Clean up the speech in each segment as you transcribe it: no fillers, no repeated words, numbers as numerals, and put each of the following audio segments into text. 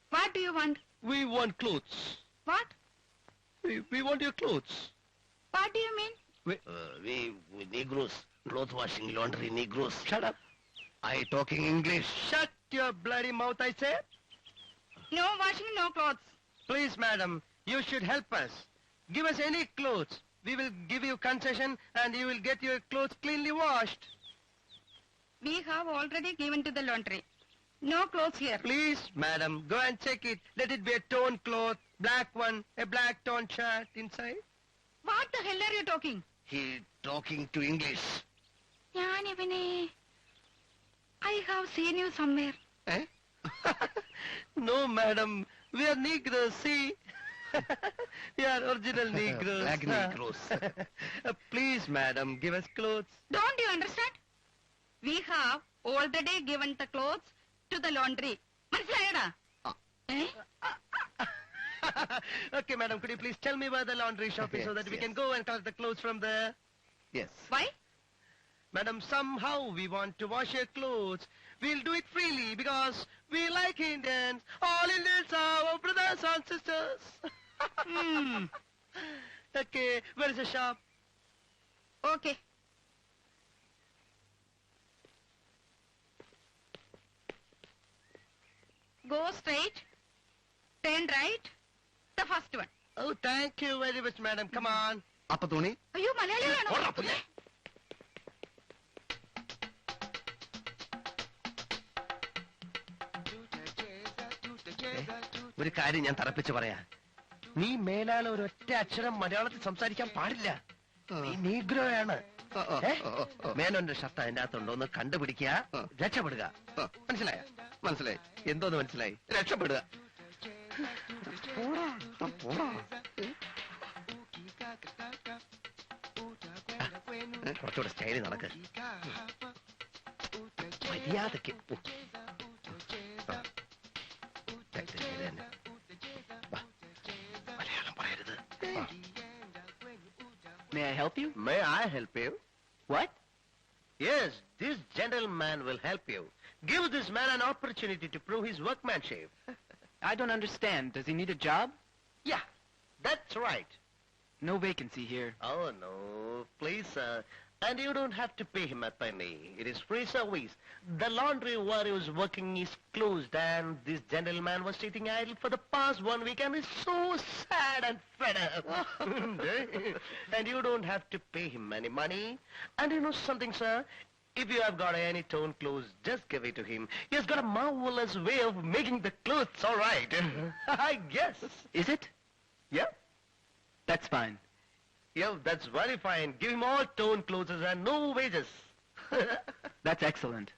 What do you want? We want clothes. What? We want your clothes. What do you mean? We Negroes, cloth washing, laundry, Negroes. Shut up. I talking English. Shut your bloody mouth, I say. No washing, no clothes. Please, madam, you should help us. Give us any clothes. We will give you concession and you will get your clothes cleanly washed. We have already given to the laundry. No clothes here. Please, madam, go and check it. Let it be a torn cloth, black one, a black torn shirt inside. What the hell are you talking? He talking to English. I have seen you somewhere. Eh? No, madam. We are Negroes, see? We are original Negroes. Black Negroes. Please, madam, give us clothes. Don't you understand? We have already given the clothes to the laundry. മനസ്സിലായടാ? Eh? Okay, madam, could you please tell me where the laundry shop is so that we can go and collect the clothes from there? Yes. Why? Madam, somehow we want to wash your clothes. We'll do it freely because we like Indians. All Indians are our brothers and sisters. Okay, where is the shop? Okay. Go straight, turn right, the first one. Oh, thank you very much, madam. Come on. അപ്പൊ തുണി അയ്യോ മലയാളിയാണോ? ഒരു കാര്യം ഞാൻ തറപ്പിച്ച് പറയാ. നീ മേലാൽ ഒരൊറ്റ അക്ഷരം മലയാളത്തിൽ സംസാരിക്കാൻ പാടില്ല. നീ നീഗ്രോയാണ്. മേനോന്റെ ഷർട്ട് അതിന്റെ അകത്തുണ്ടോ എന്ന് കണ്ടുപിടിക്കുക, രക്ഷപ്പെടുക. മനസ്സിലായ? മനസ്സിലായി. എന്തോന്ന് മനസ്സിലായി? രക്ഷപ്പെടുക. കുറച്ചുകൂടെ സ്റ്റൈലി നടക്ക്. മര്യാദക്ക്. മലയാളം പറയരുത്. May I help you? May I help you? What? Yes, this gentleman will help you. Give this man an opportunity to prove his workmanship. I don't understand. Does he need a job? Yeah, that's right. No vacancy here. Oh, no. Please, sir. And you don't have to pay him a penny. It is free service. The laundry where he was working is closed and this gentleman was sitting idle for the past 1 week and is so sad and fed up. And you don't have to pay him any money. And you know something, sir? If you have got any torn clothes, just give it to him. He has got a marvelous way of making the clothes all right. I guess. Is it? Yeah. That's fine. Yeah, that's very fine. Give him all torn clothes and no wages. That's excellent.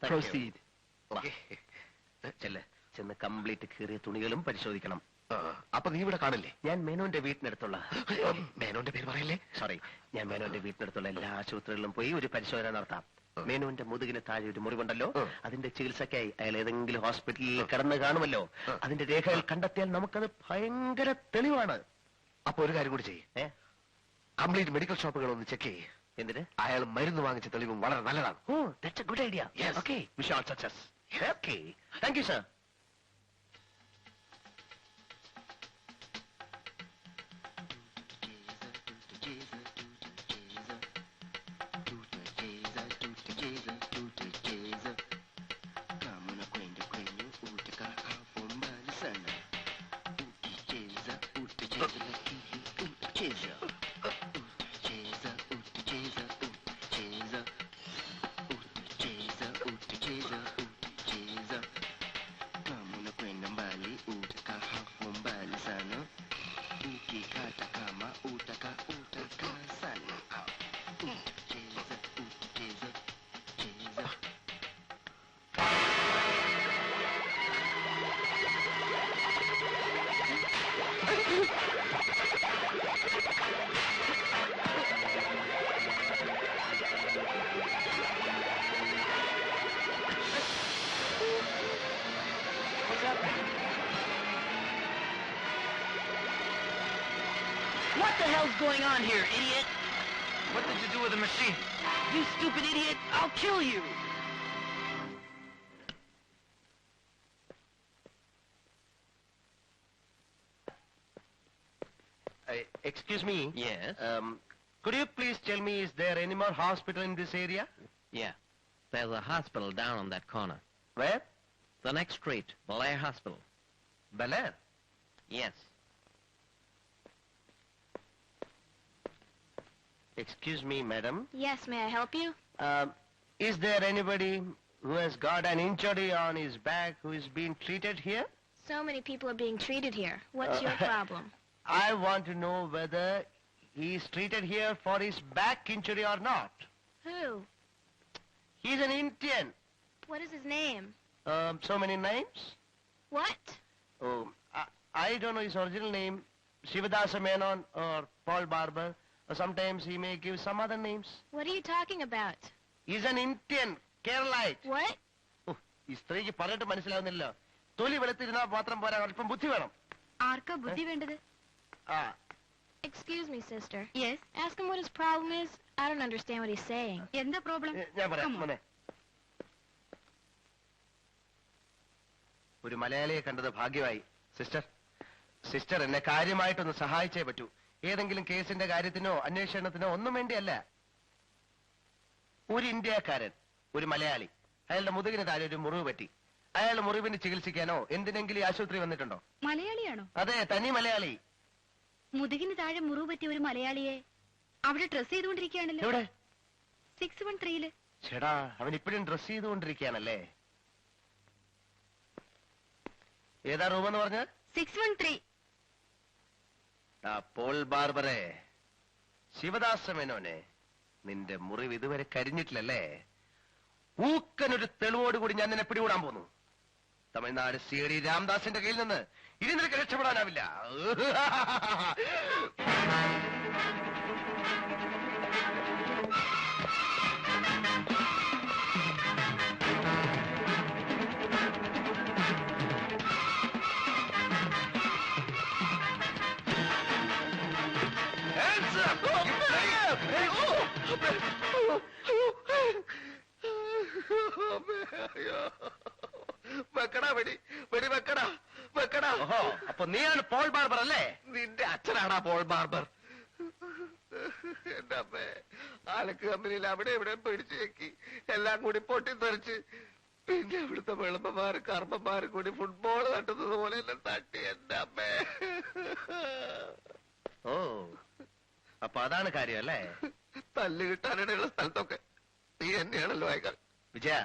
Thank Proceed. Okay. ചെന്ന് complete കീറിയ തുണികളും പരിശോധിക്കണം. അപ്പൊ നീ ഇവിടെ കാണില്ലേ? ഞാൻ മേനോന്റെ വീട്ടിനടുത്തുള്ള മേനോന്റെ പേര് പറയില്ലേ? സോറി, ഞാൻ മേനോന്റെ വീട്ടിനടുത്തുള്ള എല്ലാ ആശുപത്രികളിലും പോയി ഒരു പരിശോധന നടത്താം. മേനോന്റെ മുതുകിന് താഴെ ഒരു മുറിവുണ്ടല്ലോ, അതിന്റെ ചികിത്സയ്ക്കായി അയാൾ ഏതെങ്കിലും ഹോസ്പിറ്റലിൽ കിടന്ന് കാണുമല്ലോ, അതിന്റെ രേഖകൾ കണ്ടെത്തിയാൽ നമുക്കത് ഭയങ്കര തെളിവാണ്. അപ്പൊ ഒരു കാര്യം കൂടി ചെയ്യേ, കംപ്ലീറ്റ് മെഡിക്കൽ ഷോപ്പുകൾ ഒന്ന് ചെക്ക് ചെയ്യേ. എന്തിന്? അയാൾ മരുന്ന് വാങ്ങിച്ച തെളിവും വളരെ നല്ലതാണ്. Oh, that's a good idea. Okay, wish all success. Okay, thank you sir. What the hell's going on here, idiot? What did you do with with a machine. You stupid idiot! I'll kill you! Excuse me. Yes? Could you please tell me, is there any more hospital in this area? Yeah. There's a hospital down on that corner. Where? The next street, Belair Hospital. Bel Air. Yes. Excuse me, madam. Yes, may I help you? Is there anybody who has got an injury on his back who is being treated here? So many people are being treated here. What's your problem? I want to know whether he is treated here for his back injury or not. Who? He's an Indian. What is his name? So many names? What? Oh, I don't know his original name. Shivadasa Menon or Paul Barber. Or sometimes he may give some other names. What are you talking about? He's an Indian, Keralite. What? Oh, ഈ സ്ത്രീക്ക് പറഞ്ഞിട്ട് മനസ്സിലാവുന്നില്ല. തൊലി വെളുത്തിരുന്നാ മാത്രം പോരാ, അല്പം ബുദ്ധി വേണം. ആർക്കാ ബുദ്ധി വേണ്ടത്? ആ, Excuse me, sister. Yes. Ask him what his problem is. I don't understand what he's saying. എന്താ പ്രോബ്ലം? ഞാൻ പറയാം മോനെ. ഒരു മലയാളിയെ കണ്ടത് ഭാഗ്യമായി. സിസ്റ്റർ എന്നെ കാര്യമായിട്ടൊന്ന് സഹായിച്ചേ പറ്റൂ. ഏതെങ്കിലും കേസിന്റെ കാര്യത്തിനോ അന്വേഷണത്തിനോ ഒന്നും വേണ്ടിയല്ല. ഒരു ഇന്ത്യക്കാരൻ, ഒരു മലയാളി, അയാളുടെ മുതുകിന് താഴെ ഒരു മുറിവ് പറ്റി. അയാളുടെ മുറിവിന് ചികിത്സിക്കാനോ എന്തിനെങ്കിലും ആശുപത്രി വന്നിട്ടുണ്ടോ? മലയാളിയാണോ? അതെ, തനി മലയാളി. മുതുകിന് താഴെ മുറിവ് പറ്റിയ ഒരു മലയാളിയെ അവിടെ ഡ്രസ് ചെയ്തുകൊണ്ടിരിക്കുകയാണല്ലോ. എവിടെ? 613 ചേടാ, അവൻ ഇപ്പോഴും ഡ്രസ് ചെയ്തുകൊണ്ടിരിക്കുകയാണല്ലേ. ഏതാ റൂം എന്ന് പറഞ്ഞ? 613. പോൾ ബാർബറെ, ശിവദാസ മേനോനെ, നിന്റെ മുറിവ് ഇതുവരെ കരിഞ്ഞിട്ടില്ലല്ലേ? ഊക്കനൊരു തെളിവോടുകൂടി ഞാൻ നിന്നെ പിടികൂടാൻ പോന്നു. തമിഴ്നാട് CID രാംദാസിന്റെ കയ്യിൽ നിന്ന് ഇനി നിനക്ക് രക്ഷപ്പെടാനാവില്ല. വെക്കടാ, വെടി വെക്കടാ. ഓഹോ, അപ്പൊ നീയാണ് പോൾ ബാർബർ അല്ലേ? നിന്റെ അച്ഛനാടാ പോൾ ബാർബർ. എന്റെ അമ്മേ, ആലക്ക് കമ്പനിയിൽ അവിടെ ഇവിടെ പിടിച്ചു വെക്കി എല്ലാം കൂടി പൊട്ടിത്തെറിച്ച് പിന്നെ ഇവിടുത്തെ വെളുപ്പന്മാര് കർമ്മന്മാര് കൂടി ഫുട്ബോൾ തട്ടുന്നത് പോലെ എന്നെ തട്ടി. എന്റെ അമ്മേ. ഓ, അപ്പൊ അതാണ് കാര്യം അല്ലേ? തല്ല് കിട്ടാനിടയുള്ള സ്ഥലത്തൊക്കെ നീ തന്നെയാണല്ലോ അയക്കാൾ. വിജയ,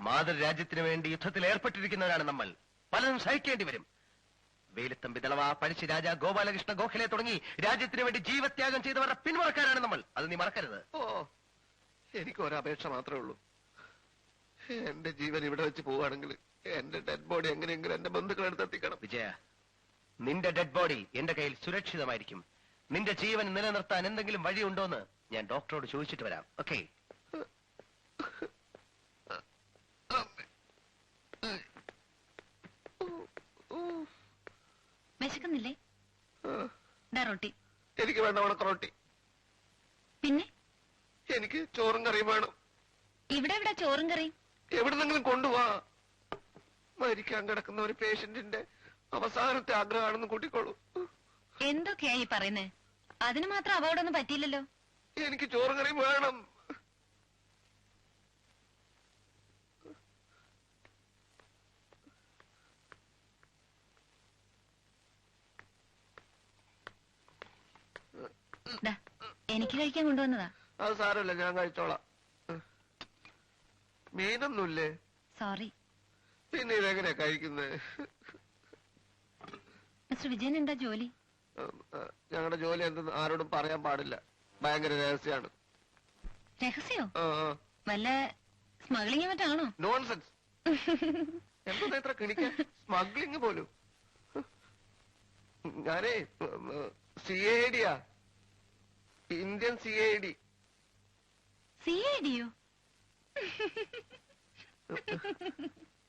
മാതൃരാജ്യത്തിന് വേണ്ടി യുദ്ധത്തിൽ ഏർപ്പെട്ടിരിക്കുന്നവരാണ് നമ്മൾ. പലതും സഹിക്കേണ്ടി വരും. വേലുത്തമ്പി ദളവ, പഴശ്ശി രാജ, ഗോപാലകൃഷ്ണ ഗോഖലെ തുടങ്ങി രാജ്യത്തിന് വേണ്ടി ജീവത്യാഗം ചെയ്തവരുടെ പിന്മുറക്കാരാണ് നമ്മൾ. അത് നീ മറക്കരുത്. ഓ, എനിക്ക് ഒരപേക്ഷ മാത്രമേ ഉള്ളൂ. എന്റെ ജീവൻ ഇവിടെ വെച്ച് പോവുകയാണെങ്കിൽ എന്റെ ഡെഡ് ബോഡി എങ്ങനെയെങ്കിലും എന്റെ ബന്ധുക്കളെടുത്ത് എത്തിക്കണം. വിജയ, നിന്റെ ഡെഡ് ബോഡി എന്റെ കയ്യിൽ സുരക്ഷിതമായിരിക്കും. നിന്റെ ജീവൻ നിലനിർത്താൻ എന്തെങ്കിലും വഴിയുണ്ടോന്ന് ഞാൻ ഡോക്ടറോട് ചോദിച്ചിട്ട് വരാം. ഓക്കെ? വിശക്കുന്നില്ലേ? ദാ റൊട്ടി. എനിക്ക് വേണ്ട ഉണക്കറൊട്ടി. പിന്നെ എനിക്ക് ചോറും കറിയും വേണം. ഇവിടെ ചോറും കറിയും എവിടുന്നെങ്കിലും കൊണ്ടുപോവാ. മരിക്കാൻ കിടക്കുന്ന ഒരു പേഷ്യന്റിന്റെ അവസാനത്തെ ആഗ്രഹമാണെന്ന് കൂട്ടിക്കോളൂ. എന്തൊക്കെയാ ഈ പറയുന്നേ? അതിന് മാത്രം അപകടമൊന്നും പറ്റിയില്ലല്ലോ. എനിക്ക് ചോറും കറിയും വേണം. എനിക്ക് കഴിക്കാൻ കൊണ്ടുവന്നതാ. അത് സാരമില്ല, ഞാൻ കഴിച്ചോളാം. മീനൊന്നുമില്ലേ? സോറി. പിന്നെ ഇതെങ്ങനെയാ കഴിക്കുന്നത്? മിസ്റ്റർ വിജയൻ എന്താ ജോലി? ഞങ്ങളുടെ ജോലി എന്തെന്ന് ആരോടും പറയാൻ പാടില്ല. ഭയങ്കര രഹസ്യമാണ്. രഹസ്യോ? വല്ല സ്മഗ്ലിംഗ് മറ്റാണോ? നോൺസെൻസ്. എന്താ ഇത്ര കിണിക്കാൻ? സ്മഗ്ലിംഗ് പോലും. ഞാനേ CID യാ, ഇന്ത്യൻ CID. CID യോ?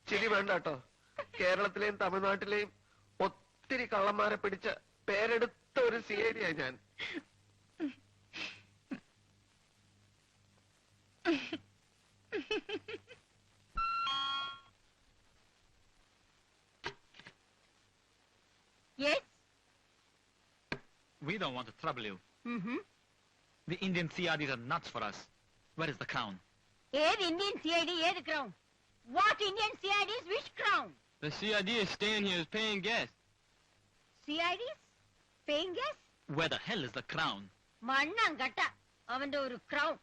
ശരി, വേണ്ട കേട്ടോ. കേരളത്തിലെയും തമിഴ്നാട്ടിലെയും ഒത്തിരി കള്ളന്മാരെ പിടിച്ച പേരെടുത്ത ഒരു CID യാ ഞാൻ. We don't want to trouble you. Mm-hmm. The Indian CIDs are nuts for us. Where is the crown? ഏത് ഇന്ത്യൻ CID, ഏത് crown? What Indian CIDs, which crown? The CID is staying here as paying guests. CIDs? Paying guests? Where the hell is the crown? മണ്ണാങ്കട്ട അവന്റെ ഒരു crown.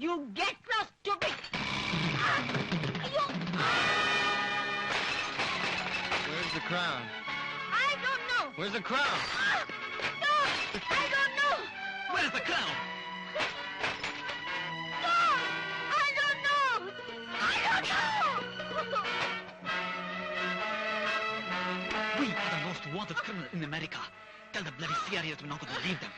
You get lost, stupid! അയ്യോ! Where's the crown? I don't know! Where's the crown? No! I don't know! Where is the crown? No! I don't know! I don't know! We are the most wanted criminal in America. Tell the bloody CIDs we're not going to leave them.